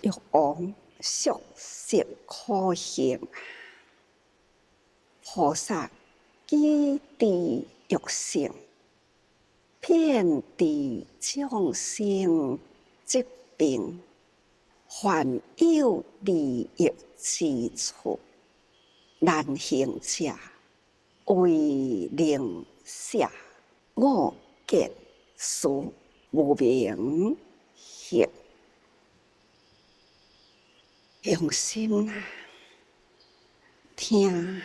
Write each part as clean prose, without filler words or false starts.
欲王宿世可行，菩萨基地欲成，遍地众生疾病，凡有利益之处，难行者为令舍，我见殊无明行。用心啊，听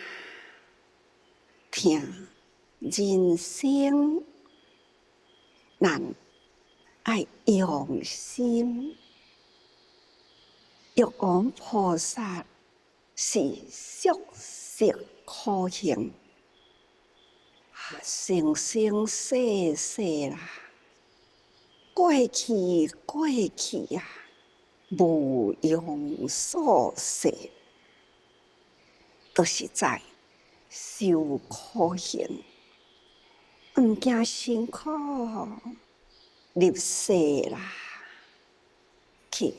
人生，咱爱用心。欲王菩萨是宿世可行，生生世世啦，过去啊，无用所摄，都是在修可行，毋惊辛苦入世啦，去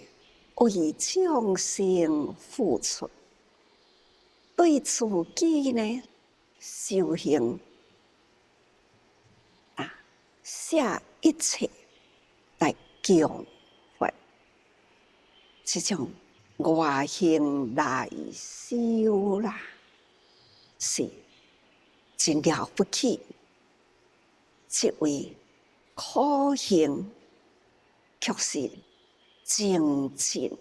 为众生付出，对自己呢修行舍一切来供佛，这种外行内修啦，是真了不起。这位可行，却是精进，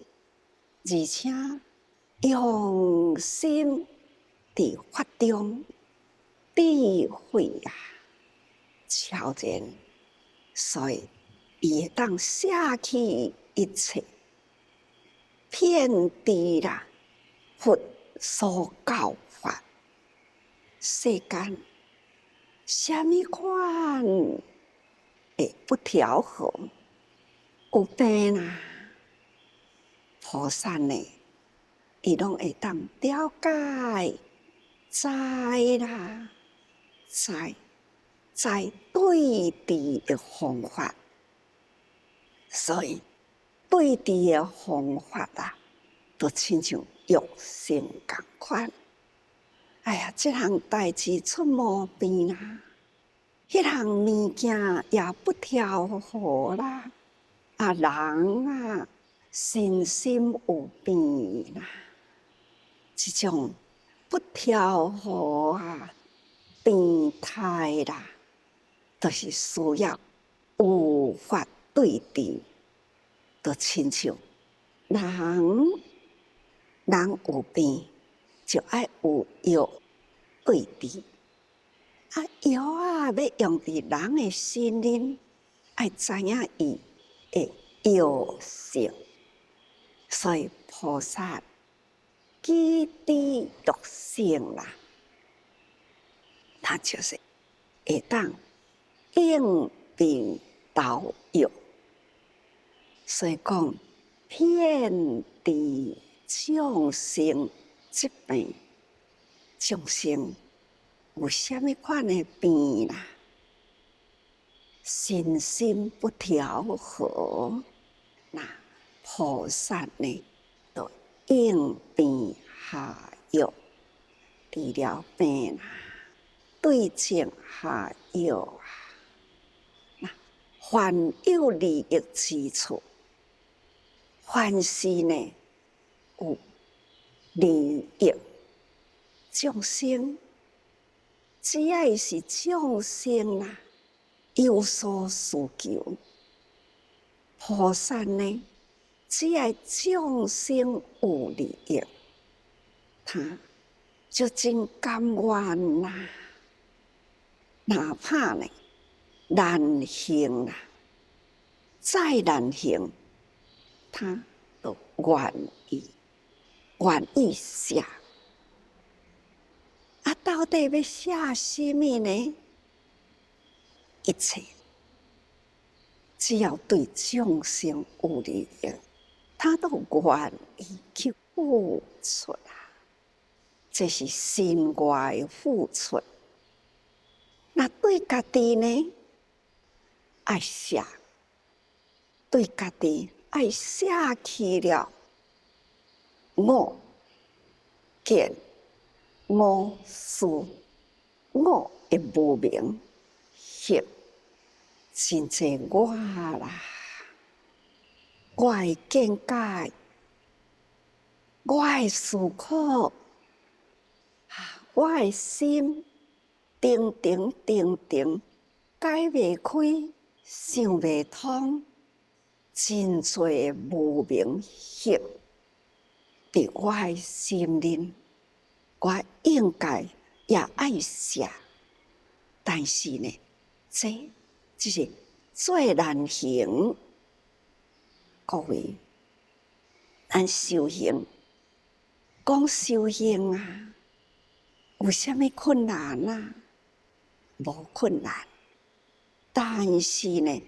而且用心地发中智慧啊，超然，所以伊会当舍弃一切，遍地啦，佛所教法，世间什么款会不调和，有病啦，菩萨呢，伊拢会当了解，知啦，知对治的方法，所以对治的方法啊，都亲像药性共款。哎呀，这项代志出毛病啦，迄项物件也不调和啦，人啊，身心有病啦，这种不调和啊，病态啦，都是需要有法对治，都亲像人有病，就要有药对治。药啊，要用伫人的身里，要知影伊的药性。所以菩萨基地欲成啦，他就是会当应病投药。所以讲，遍地众生疾病，众生有什么款的病啦？身心不调和，那菩萨呢，就应病下药，治疗病啦，对症下药啊。那凡有利益之处，凡是呢有利益众生，只要是众生啦，有所需求，菩萨呢，只要众生有利益，他就真甘愿啦。哪怕呢难行啦，再难行，他都愿意写。到底要写什么呢？一切只要对众生有利益，他都愿意去付出啊！这是心外付出。那对家己呢，爱写；对家己爱舍弃了我见我思，我的无明行，真正我啦，我的见解，我的思考，我的心定定定定，解袂开，想袂通，真侪无明行伫我的心灵，我应该也爱写，但是呢，这只是最难行。各位，咱修行，讲修行啊，有啥物困难啊？无困难，但是呢，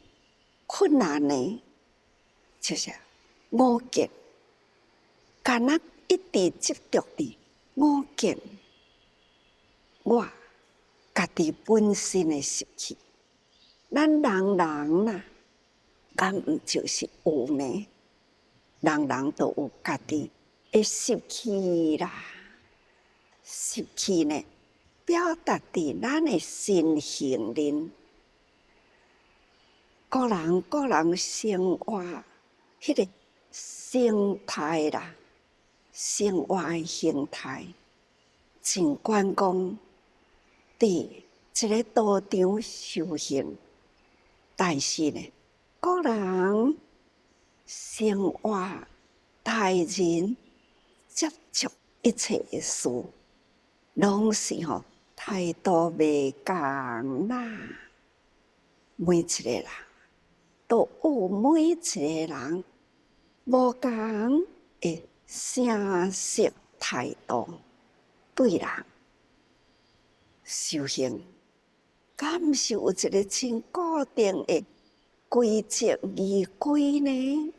困难呢，就是我见，敢若一直执着伫我见，我家己本身的习气，咱人啦，敢毋就是有呢？人都有家己的习气啦，习气呢，表达伫咱的身形里。个人生活迄个生态啦，生活的形态，尽管讲伫一个道场修行，但是呢，个人生活待人接触一切的事，拢是态度袂共啦。每一个人都有每一个人无共的声色态度对人修行，敢毋是有一个真固定的规则仪规呢？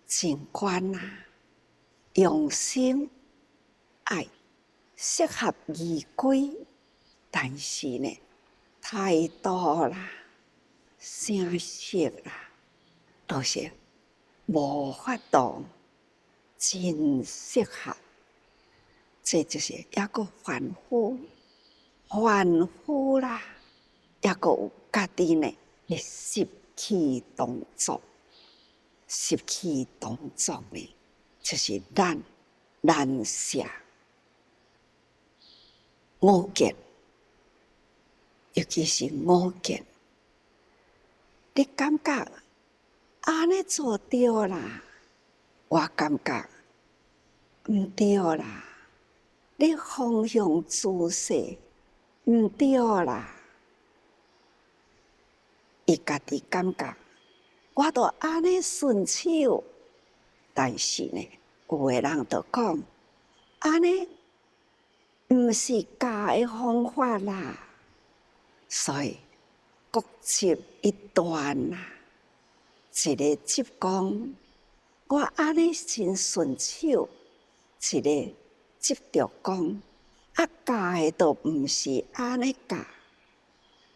尽管啊，用心爱适合仪规，但是呢，态度啦、声色啦，都是无法度真适合。这就是抑个凡夫啦，抑个有家己呢的习气动作。习气动作呢，就是咱写我见，尤其是我见，你感觉安尼做对啦，我感觉毋对啦，你方向姿势毋对啦，伊家己感觉。我都安尼顺手，但是呢，有个人就讲，安尼毋是教的方法啦，所以各执一端啦。一个执讲，我安尼真顺手；一个执着讲，教的都毋是安尼教，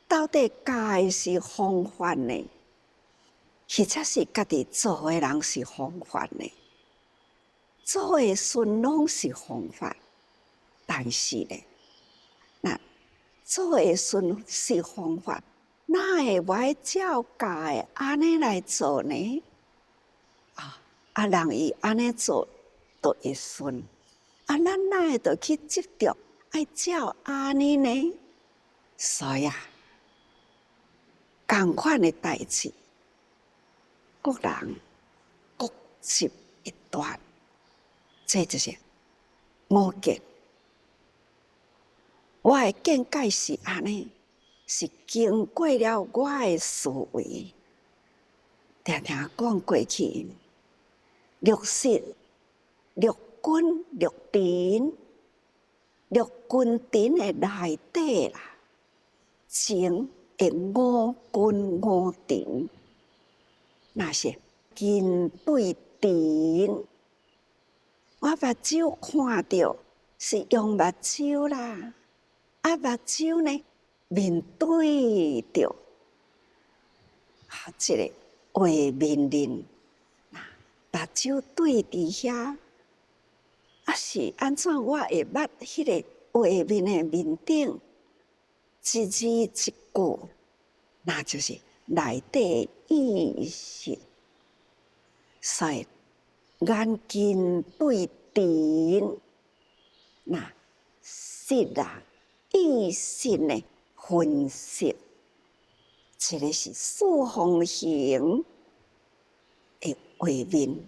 到底教的是方法呢？或者是家己做的人是方法呢？做的顺拢是方法，但是呢，那做的顺是方法，哪会歪照教的安尼来做呢？人伊安尼做都会顺，咱哪会就去执着爱照安尼呢？所以同款的代志。各人各执一端，这就是我见。我的见解是安尼，是经过了我的思维，常常讲过去，六识、六根、六尘、六根尘的内底啦，情的五根五尘。那是近对尘，我目睭看到是用目睭啦，目睭呢面对着这个画面面，目睭对伫遐，是安怎我会捌迄个画面的面顶，一字一句，那就是内底意识。所以眼睛对点，那识啊意识的分析，这个是四方形的画面。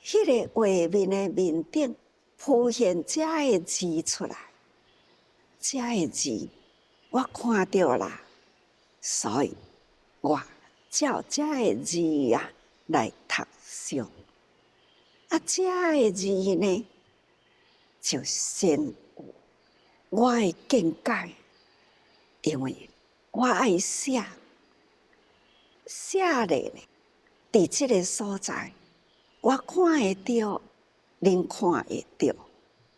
迄个画面的面顶浮现遮个字出来，遮个字我看到啦，所以我照遮个字来读诵。遮个字呢，就先有我的见解，因为我爱写咧，伫即个所在。我看会到，恁看会到，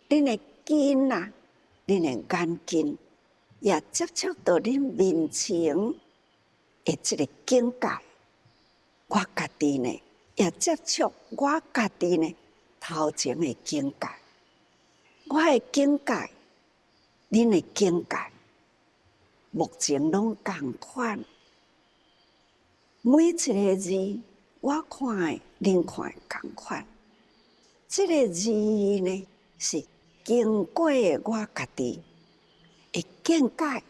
恁的筋啊，恁的眼睛也接触到恁面前的即个境界。我家己呢，也接触我家己呢头前的境界。我的境界，恁的境界，目前拢共款。每一个字，我看的，恁看的共款。这个字呢，是经过我家己的见解，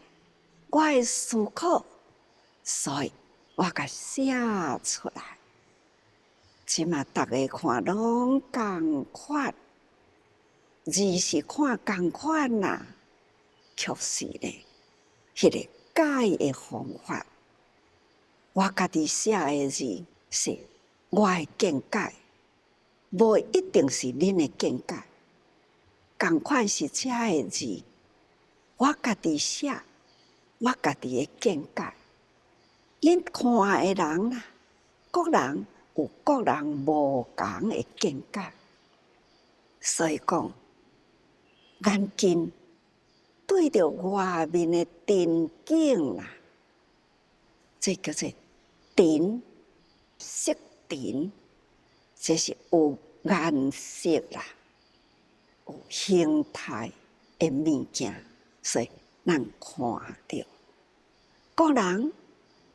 我的思考，所以我甲写出来。即嘛，大家看拢共款，字是看共款啦，确实呢，迄个解的方法，我家己写的字是我的见解。无一定是恁的见解，共款是遮个字，我家己写，我家己的见解。恁看的人啦，各人有各人无同的见解，所以讲，眼睛对着外面的电景啦，这叫做点，色点。这是有颜色啦，有形态的物件，所以咱看到。个人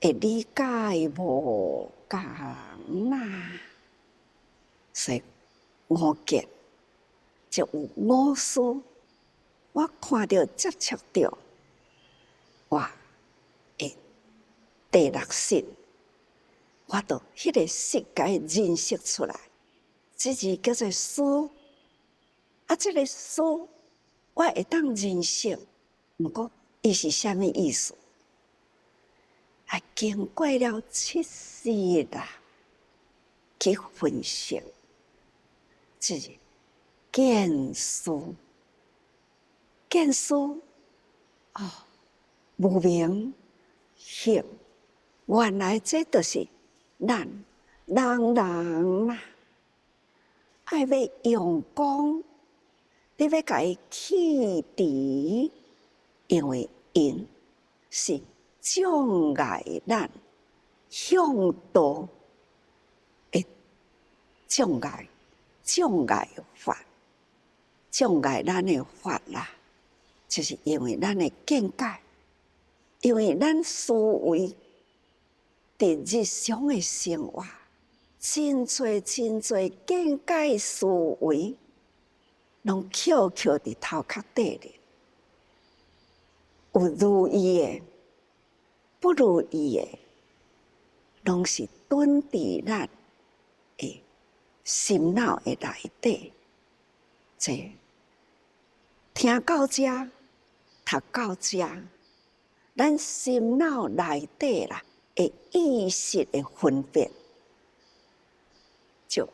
会理解无共啦，所以五见就有五思。我看到、接触到，我会第六识。我就迄个识甲伊认识出来，这字叫做思。这个思我会当认识，不过伊是啥物意思？经过了七世啦，去分析，就是见思，见思无明显，原来这就是咱人啦，爱要用功，你要甲伊去除，因为因是障碍咱向道的障碍法，障碍咱的法啦，就是因为咱的见解，因为咱思维伫日常的生活，真侪见解思维，拢翘伫头壳底咧，有如意的，不如意的，拢是蹲伫咱的心脑的内底。这听到遮，读到遮，咱心脑内底啦的意识的分辨，就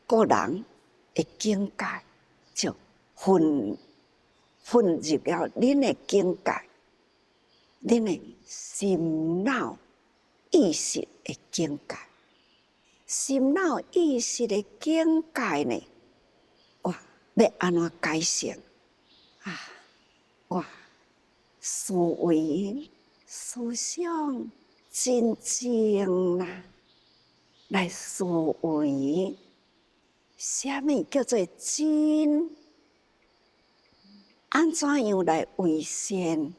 个人的境界，就混入了恁的境界，恁的心脑意识的境界。心脑意识的境界呢，我要安怎解释我思维思想真正啦，来思维什么叫做真？安怎样来为善？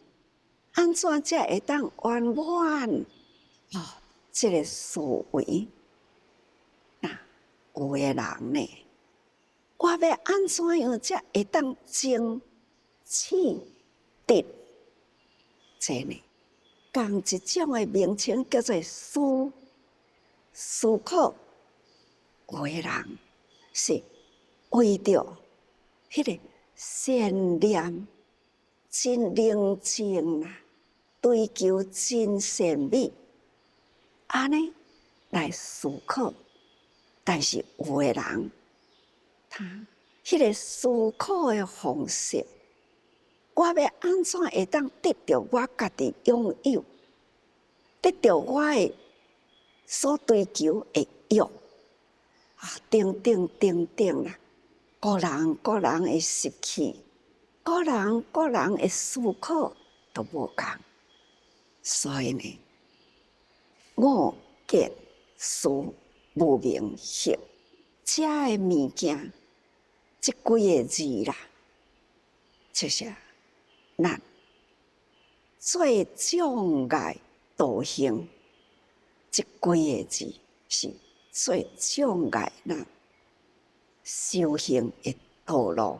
安怎才会当圆满？这个思维，有的人呢，我要安怎样才会当争取得？这呢，讲一种的名称叫做思考。有的人是为着迄个善念、真宁静啊，追求真善美，安尼来思考。但是有的人，他迄个思考的方式，我要安怎会当得到我家己拥有，得到我的所追求的欲等啦，个人的失去，个人的思考都无共，所以呢，我见思无明行，这的物件，这几个字啦，就是咱最障碍道行，这几个字是最障碍咱修行的道路，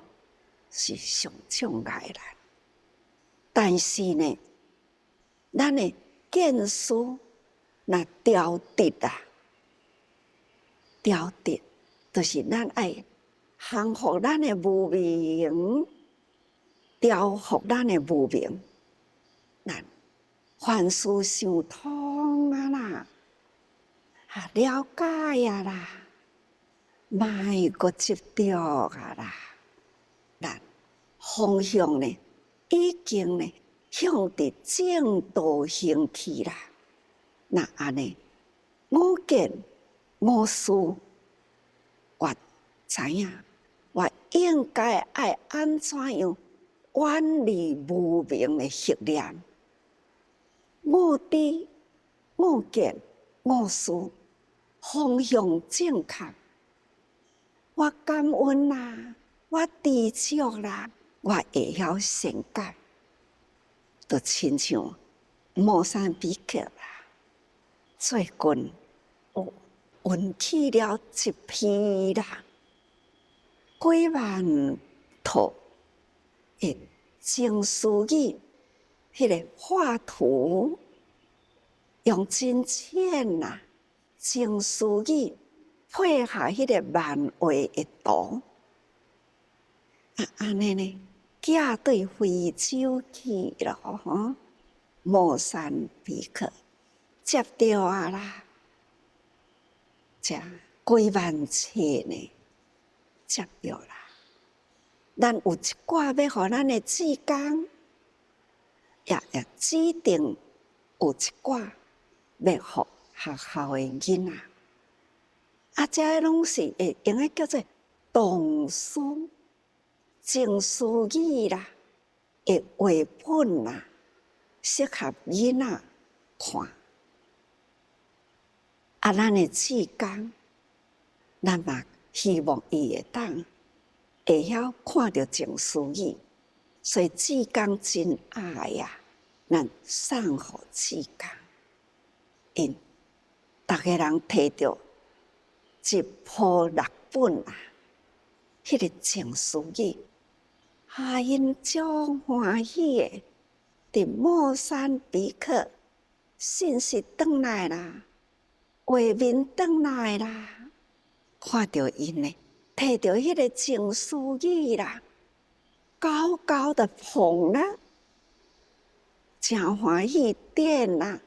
是上障碍咱。但是呢，咱的见识那调得啊，调得就是咱爱降服咱的无明，调服咱的无明，咱凡事想通啊啦，了解啊啦，莫阁执着啊啦，咱方向呢已经呢向伫正道行去啦。那安尼，我见我思，我知影，我应该爱安怎样远离无明的习念。我知我见我思，方向正确。我感恩啦，我知足啦，我会晓善解，就亲像莫桑比克啦。最近运起了一批啦，几万套的情书语，迄个画图用真浅啦，情书语配合迄个漫画的图，安尼呢，寄对非洲去了吼，莫桑比克。接到啊啦，这几万册呢，接到啦。咱有一寡要互咱的志工，也指定有一寡要互学校的囡仔，这拢是会用个叫做童书、情书语啦，的画本啦，适合囡仔看。咱的志工，咱嘛希望伊会当会晓看到情书语，所以志工真爱呀，咱送互志工，因逐个人摕到一铺6本啊，迄个情书语，因足欢喜的，伫莫桑比克信息转来啦。画面转来啦，看到因呢，摕到迄个情书语啦，高高的捧啦，真欢喜点啦，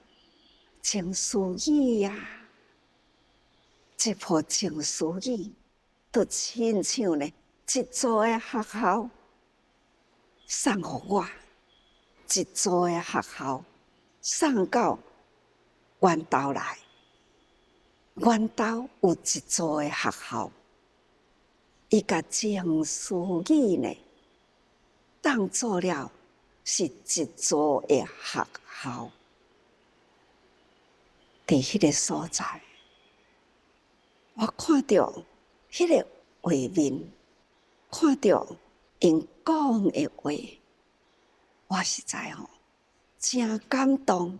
情书语呀，这部情书语，都亲像呢，一座的学校送互我，一座的学校送到源头来。源头有一座的学校，伊甲情书语呢，当做了是一座的学校。伫迄个所在，我看到迄个画面，看到因讲的话，我实在真感动，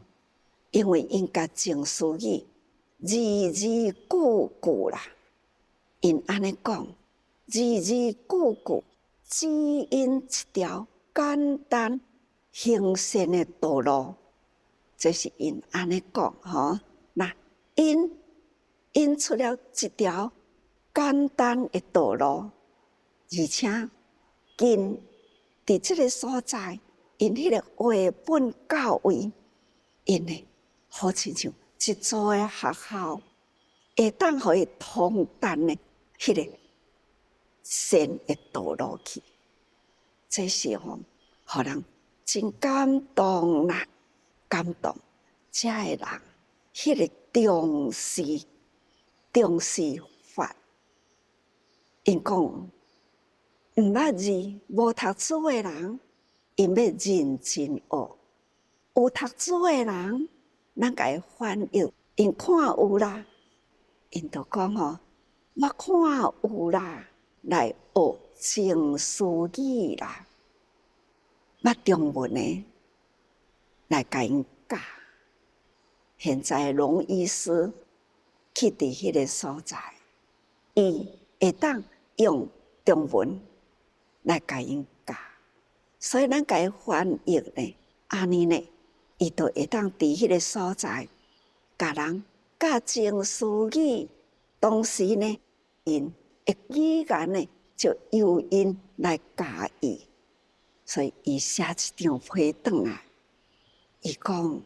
因为因甲情绪语字字句句啦，因安尼讲字字句句，只因一条简单行善的道路，这是因安尼讲那因出了一条简单的道路，而且因伫这个所在，因迄个话本教育，因呢好亲像一座的学校，会当互伊通达呢迄个善的道路去，这是互人真感动啦，感动遮个人迄个重视法。因讲毋捌字、无读书的人，因要认真学；有读书的人，咱甲伊翻译，因看有啦，因就讲我看有啦，来学情思语啦，捌中文的来甲因教。现在龙医师去伫迄个所在，伊会当用中文来甲因教，所以咱甲伊翻译呢，安尼呢，伊就会当伫迄个所在，甲人教情思语，同时呢，因的语言呢就由因来教伊，所以伊写一张批转来，伊讲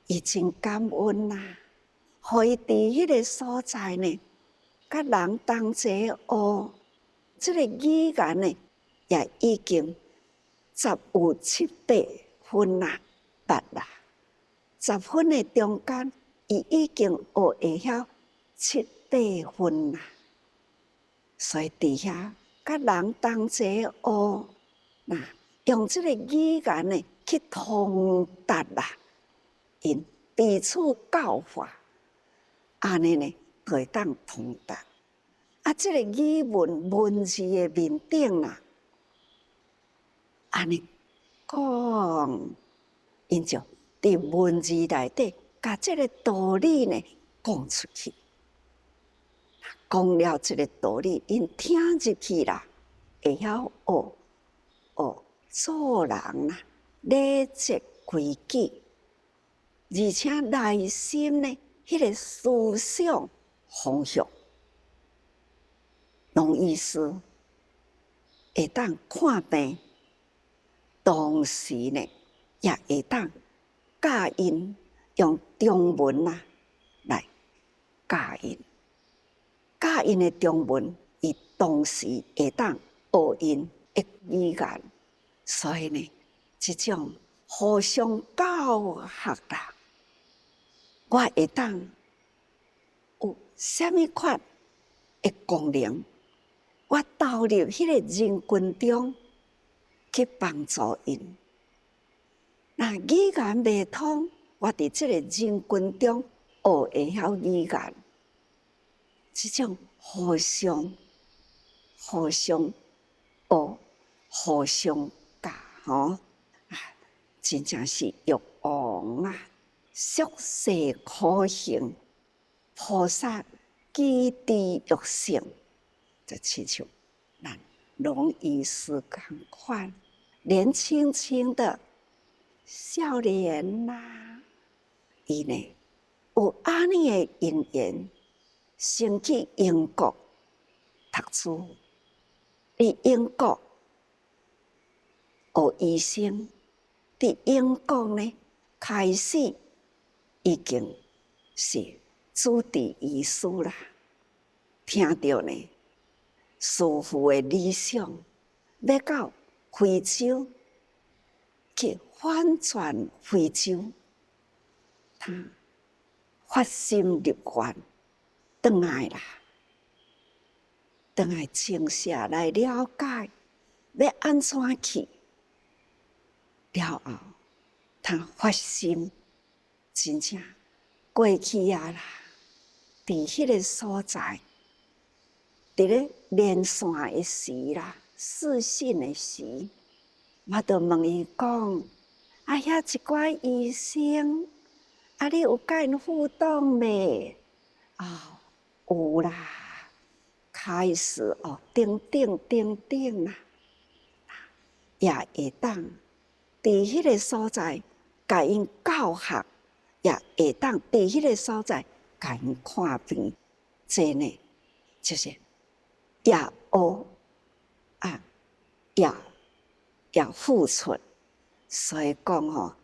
伊真感恩啦，互伊伫迄个所在呢，甲人同齐学，这个语言呢，也已经17-8分啦，8啦，10分的中间，伊已经学会晓7-8分啦，所以伫遐甲人同齐学，用这个语言呢去通达啦，因彼此教化，安尼呢就会当通达。这个语文文字的面顶啦，安尼讲，因就伫文字内底，把这个道理呢讲出去。讲了这个道理，因听入去啦，会晓学做人啦，礼节规矩，而且内心呢，迄个思想方向。龙医师会当看病，同时呢，也会当教因用中文来教因。教因的中文，伊同时会当学因的语言，所以呢，这种互相教学啦，我会当有什么款的功能？我投入迄个人群中去帮助因。那语言未通，我伫这个人群中学会晓语言，这种互相学、互相教，真正是欲望啊！宿世可行，菩萨积智育性。就亲像咱龙医师同款，年轻轻的少年啦，伊呢有安尼的因缘，先去英国读书，伫英国学医生，伫英国呢开始已经是主治医师啦，听到呢。师父的理想，要到非洲去反转非洲，他发心立愿，转来啦，转来静下来了解，要安怎去？了后，他发心，真正过去啦，伫迄个所在。伫咧连线的时啦，视讯的时，我就问伊讲：啊，遐一寡医生，啊，你有甲因互动未？啊、有啦，开始等啦，也会当伫迄个所在，甲因教学，也会当伫迄个所在，甲因看病，这呢，就是也学啊，也付出。所以讲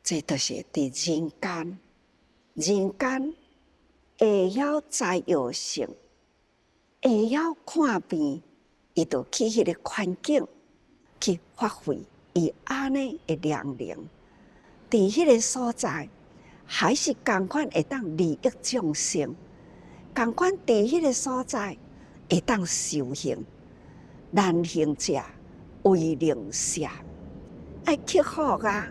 这都是伫人间，人间会晓知药性，会晓看病，伊就去迄个环境去发挥伊安尼的良能。伫迄个所在，还是共款会当利益众生，共款伫迄个所在会当修行。难行者为灵舍，爱克服啊，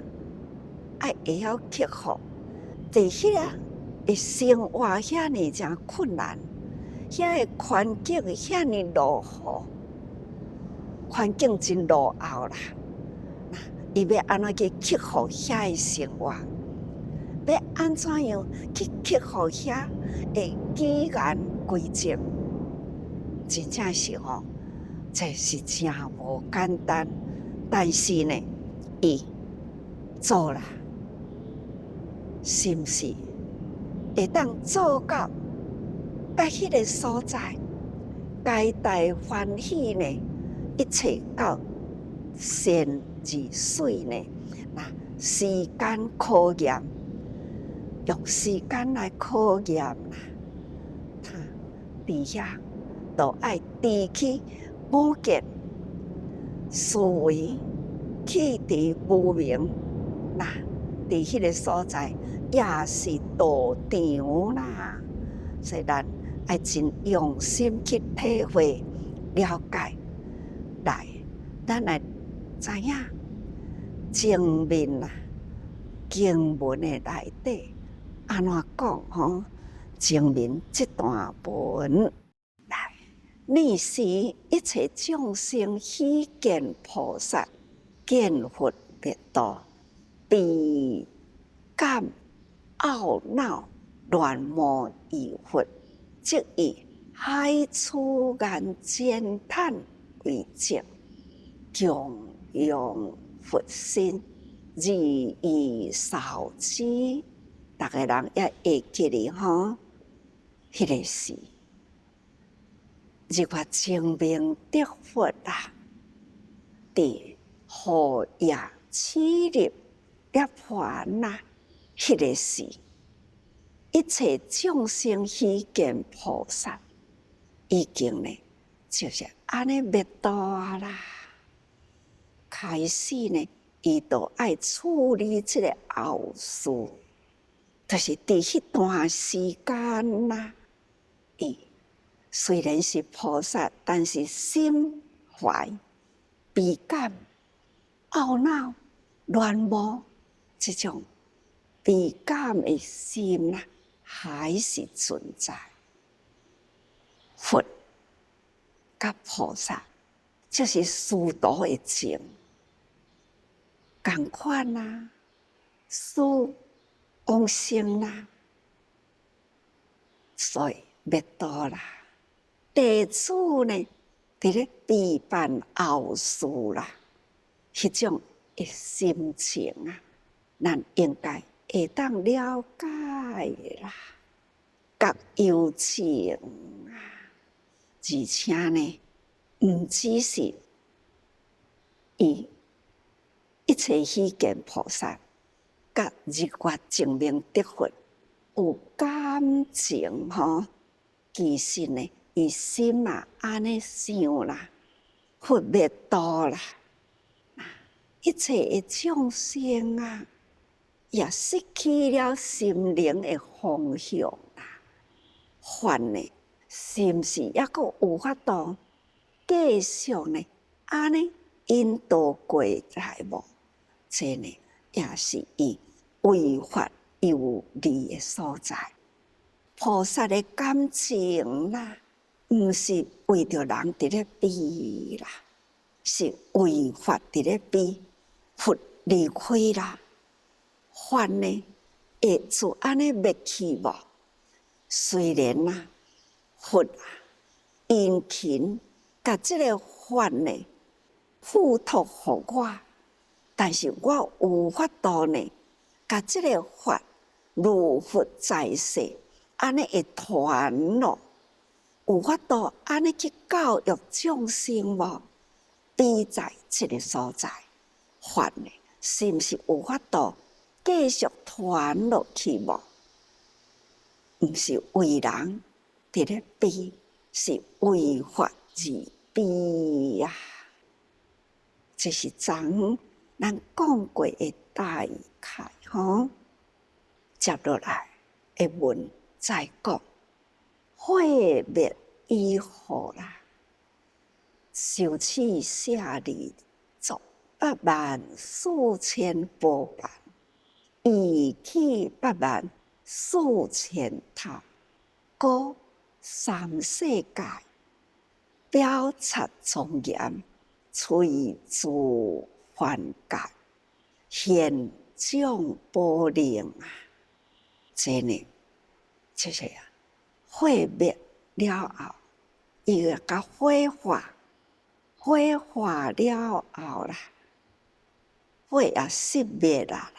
爱会晓克服。伫迄个的生活遐尼真困难，遐个环境遐尼落雨，环境真落后啦。伊要安怎去克服遐个生活？要安怎样去克服遐个机缘规则？真正是这是真无简单。但是呢，伊做啦，是毋是会当做到？在迄个所在，皆大欢喜呢，一切到善之水呢。那时间考验，用时间来考验啦。伫遐都爱提起五件思维，弃之无明。那伫迄个所在，也是道场啦。所以咱爱真用心去体会、了解，来，咱来知影前面啦经文的内底安怎讲前面这段文来，你是一切众生希见菩萨见佛灭道，悲感懊恼乱魔疑惑，即以海出眼煎叹为镜，供养佛心，日以少之。逐个人也会记哩迄个是日月清明得佛啦，伫护业起入涅槃啦，迄个是一切众生希见菩萨，已经呢就是安尼灭度啦。开始呢，伊就爱处理这个后事。就是伫迄段时间啦，伊虽然是菩萨，但是心怀悲感、懊恼、乱魔这种悲感的心啦，还是存在。佛甲菩萨就是殊途的情，同款啦，殊往生啦，所以灭度啦。弟子呢，伫咧备办后事啦，迄种的心情啊，咱应该会当了解啦，甲有情啊，而且呢，毋只是伊一切希见菩萨。甲日月净明得佛有感情其实呢，伊心安尼想啦，佛灭度啦，一切的众生啊，也失去了心灵的方向啦。凡呢，是毋是抑阁有法度继续呢？安尼引导过来无？这呢？也是伊为法有利的所在。菩萨的感情啦，毋是为着人伫咧悲啦，是为法伫咧悲。佛离开啦，法呢会就安尼灭去无？虽然啊，佛啊，殷勤甲即个法呢付托互我，但是我有法度呢，甲即个法如佛在世，安尼会传咯。有法度安尼去教育众生无？悲在即个所在，法呢，是毋是有法度继续传落去无？毋是为人伫咧悲，是为法而悲啊！这是昨咱讲过的大概吼。接落来的文再讲，毁灭以后啦，受持舍利作84000波瓣，以起84000塔，故三世界表察庄严，随诸梵界，现众波灵啊！这呢，就是啊，毁灭了后，伊个甲火化，火化了后啦，火也熄灭啦，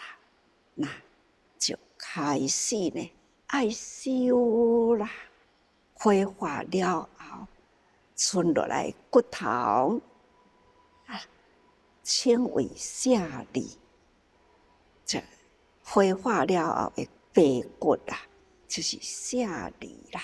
那就开始呢爱修啦。火化了后，剩落来骨头啊，称为舍利。这火化了后的白骨啊，就是舍利啦。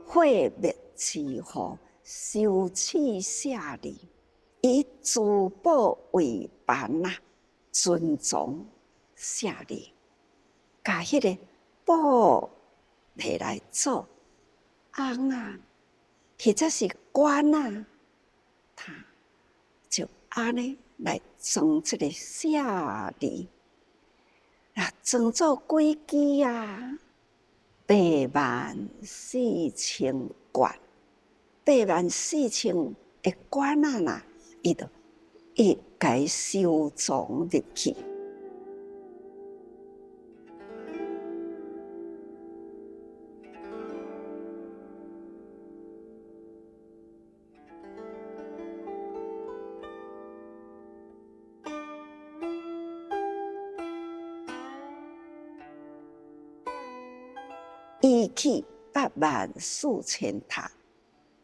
毁灭之后，受持舍利，以珠宝为幡啊，尊崇舍利，甲迄个宝摕来做红啊，或者是冠啊，他就安尼来装这个舍利，啊，装做几支啊？84000冠，84000个冠啊啦，伊就一概收藏入去。伊起84000塔，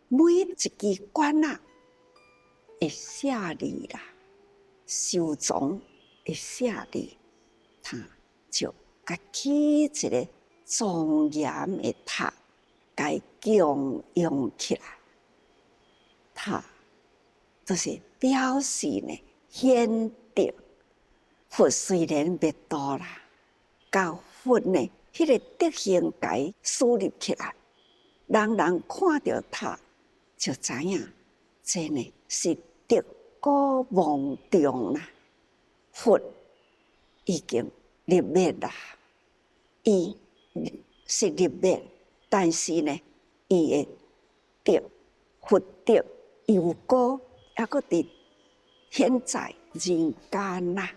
每一支冠啊，会舍利啦，收藏会舍利，他就甲起一个庄严的塔，甲供养起来。塔就是表示呢，显德。佛虽然灭度啦，教佛呢。迄个德行改树立起来，人人看到他就知影，这呢是德高望重啦。佛已经入灭啦，伊是入灭，但是呢，伊的德佛德又高，还阁伫现在人间啦。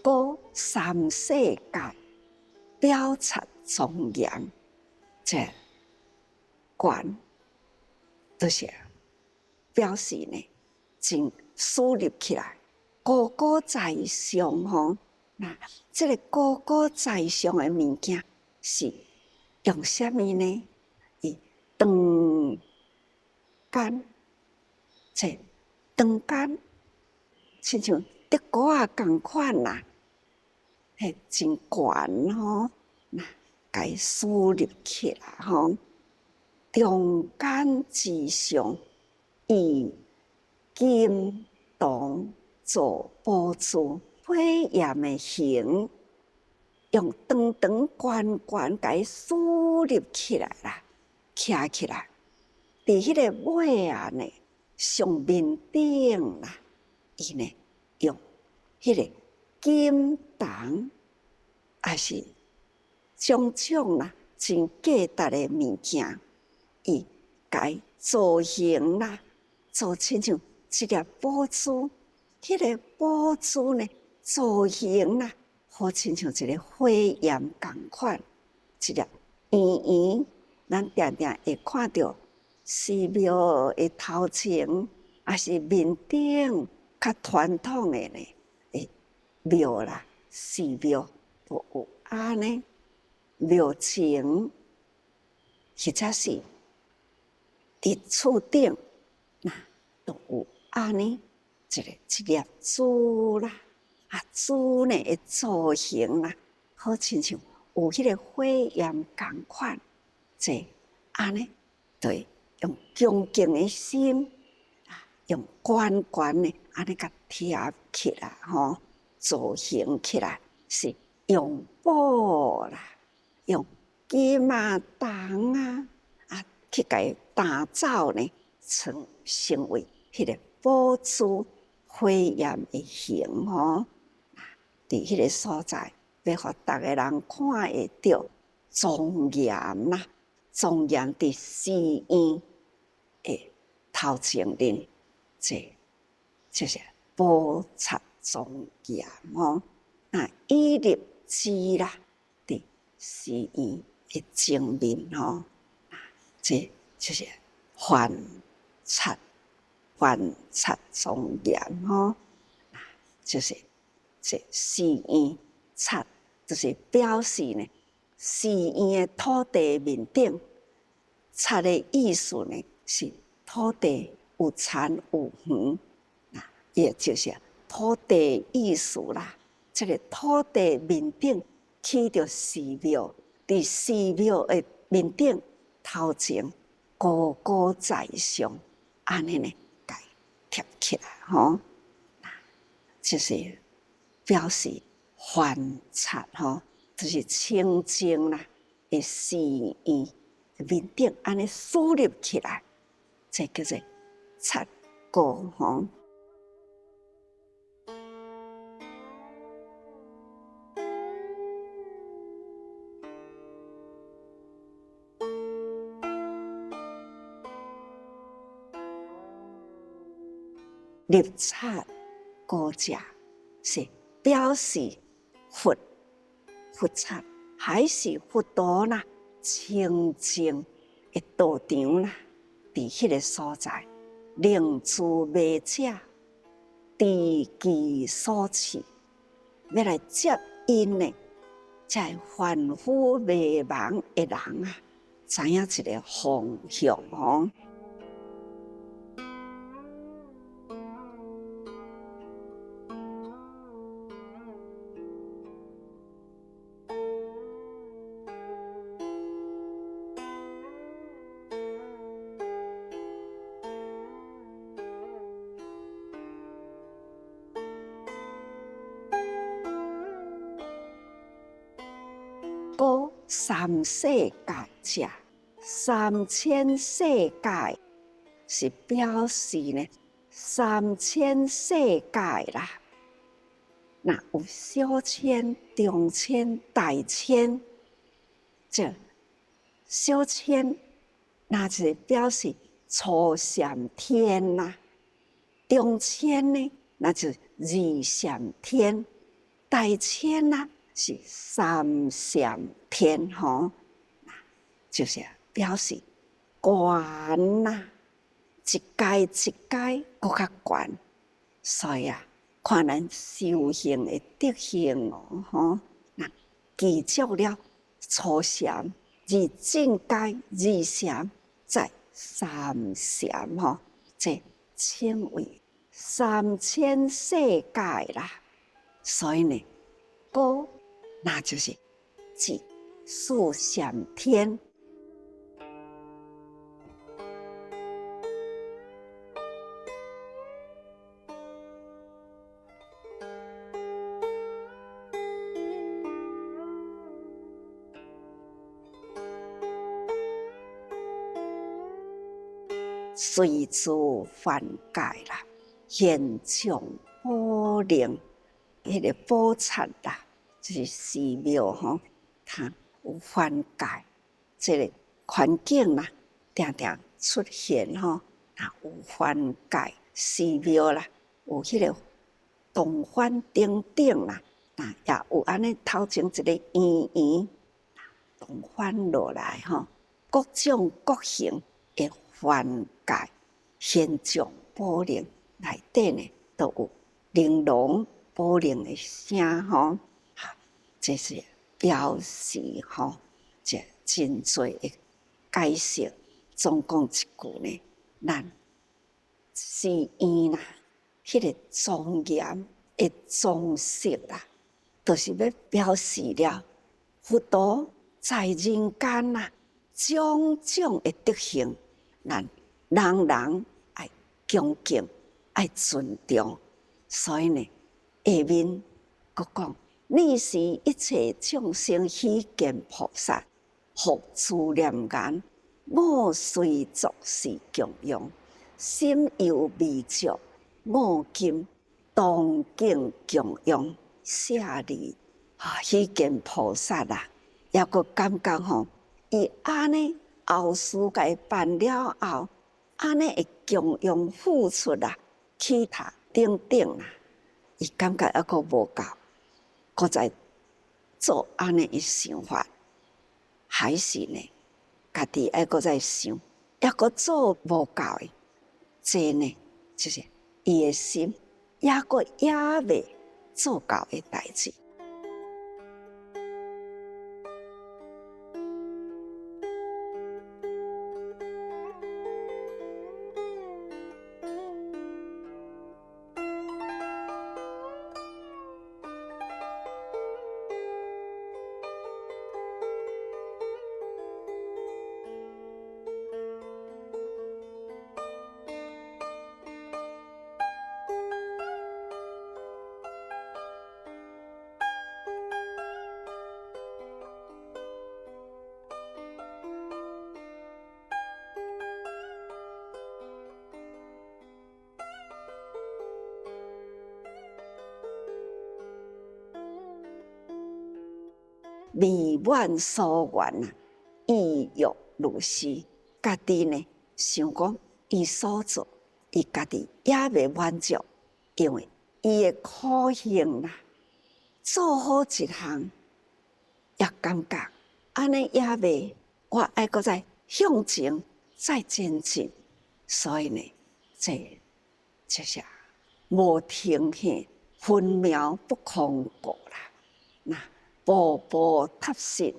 故三世界表察庄严，这观就是表示呢，真树立起来，高高在上吼。那这个高高在上的物件是用什么呢？伊长间，这长间，亲像竹篙啊共款啦，迄真悬吼，那该树立起来吼，中间之上，以金铜做宝珠，火焰的形，用长长悬悬该树立起来啦，徛起来。伫迄个尾啊呢，上面顶啦，伊呢用迄个金铜，也是种种啦，真价值的物件，伊该造型啦，做亲像一粒宝珠，迄个宝珠呢造型啦，好亲像一个火焰共款，一粒圆圆，咱定定会看到。寺庙的头前，也是面顶较传统的呢，庙啦，寺庙都有安尼，庙前或者是伫厝顶，那都有安尼一粒珠啦，珠呢的造型啦，好亲像有迄个火焰共款，这安尼对。用恭敬的心，用悬悬的安尼甲贴起来吼，造型起来是用宝啦，用金啊、铜啊去甲打造呢，成为迄个宝珠火焰的形吼。伫迄个所在，要互逐个人看会到庄严啦，庄严伫寺院。头前人，这就是宝刹庄严哦。那以立之啦，伫寺院的正面哦，这就是幻刹庄严哦。就是这寺院刹，就是表示呢，寺院的土地面顶，刹的意思呢是。土地有田有园，也就是土地意思啦。这个土地面顶起着寺庙，伫寺庙的面顶头前高高在上，安尼呢，该贴起来吼，就是表示幻刹吼，就是清净啦的寺院面顶安尼树立起来。这叫做刹高吼。立刹高者是表示佛刹还是佛道啦，清净的道场啦。伫迄个所在，令诸迷者知其所持，要来接因呢，才凡夫迷茫的人啊，知影一个方向哦。高三世界者，3000世界是表示呢，3000世界啦。那有小千、中千、大千，这小千那就是表示初禅天啦，中千呢那就是二禅天，大千啦是三上天吼，就是表示悬呐，一阶一阶搁较悬，所以看咱修行的德行哦，吼，那记住了初禅、二正阶、二禅，再三禅吼，这称为3000世界啦。所以呢，高那就是指四禅天。随诸梵界啦，现象宝灵，迄个宝刹啦，就是寺庙吼，它有梵界，这个环境啦，定定出现吼，啊有梵界寺庙啦，有迄个洞梵顶顶啦，啊也有安尼头前一个圆圆，洞梵落来吼，各种各型的梵界现象宝灵内底呢，都有玲珑宝灵的声吼，这是表示吼，这真侪的解释。总讲一句呢，咱寺院啦，迄个庄严的装饰啦，就是要表示了佛陀在人间啦，种种的德行，咱人人爱恭敬，爱尊重。所以呢，下面佫讲，你是一切众生希见菩萨，复自念言，我虽作是供养，心有未足，我今当敬供养。舍利希见菩萨啦，也佫感觉吼，伊安尼后事甲办了后，安尼会供养付出啦，其他等等啦，伊感觉还佫无够，佫在做安尼的想法，还是呢，家己还佫在想，还佫做无够的，这呢就是伊的心也佫也未做够的代志。未满所愿啊，意欲如是。家己呢想讲，伊所做，伊家己也未满足，因为伊的苦行啦，做好一项，也感觉安尼也未，我爱搁再向前再前进，所以呢，这就是无停歇，分秒不空过啦。那步步踏实，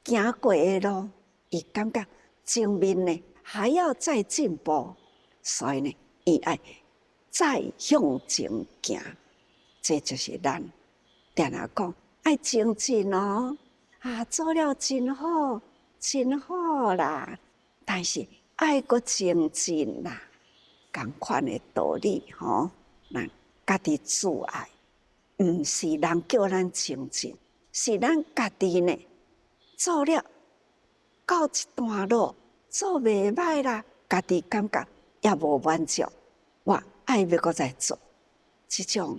行过的路，伊感觉前面呢还要再进步，所以呢，伊爱再向前行。这就是咱定定讲爱精进哦，做了真好，真好啦。但是爱搁精进啦，同款的道理吼，咱家己自爱，毋是人叫咱精进。是咱家己呢，做了到一段路，做袂歹啦，家己感觉也无满足，我爱要搁再做，这种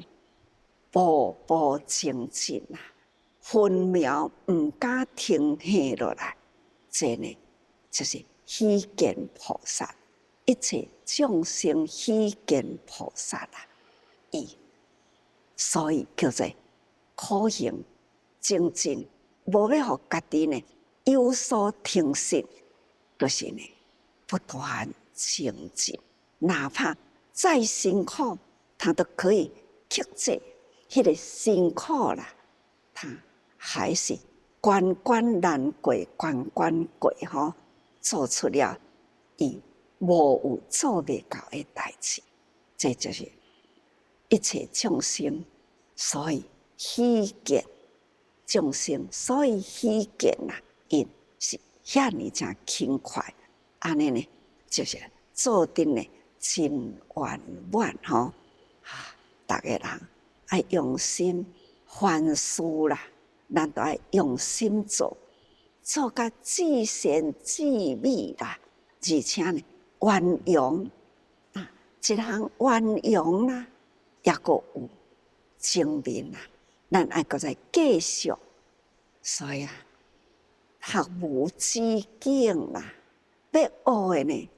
步步前进啊，分秒毋敢停歇落来，这呢就是希见菩萨，一切众生希见菩萨啦，所以叫做苦行。精进，无要互家己呢有所停息，就是呢不断精进，哪怕再辛苦，他都可以克制迄个辛苦啦，他还是关关难过关关过吼，做出了伊无有做袂到的代志，这就是一切众生所以虚见众生，所以虚见呐，因是遐尼正轻快，安尼呢，就是做得呢真圆满吼。大家人爱用心凡事啦，咱都爱用心做，做甲至善至美啦，而且呢，圆融啊，一项圆融啦，也个有精明啦，咱爱搁再继续，所以啊，学无止境啦，要学的呢，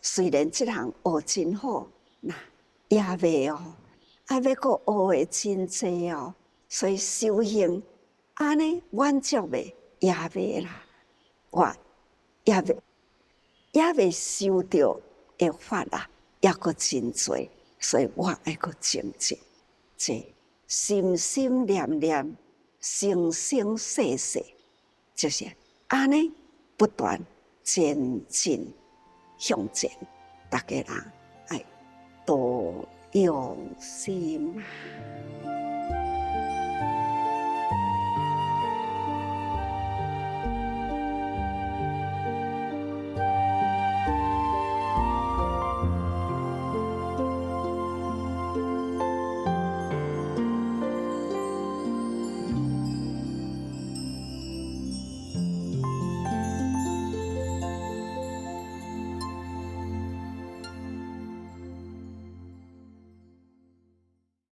虽然这项学真好，那也未哦。要搁学的真济哦，所以修行安尼满足未也未啦，我也未修到的法啦，也搁真济，所以我爱搁精进，这心心念念、生生世世，就是安尼不断前进向前，大家人爱多用心啊。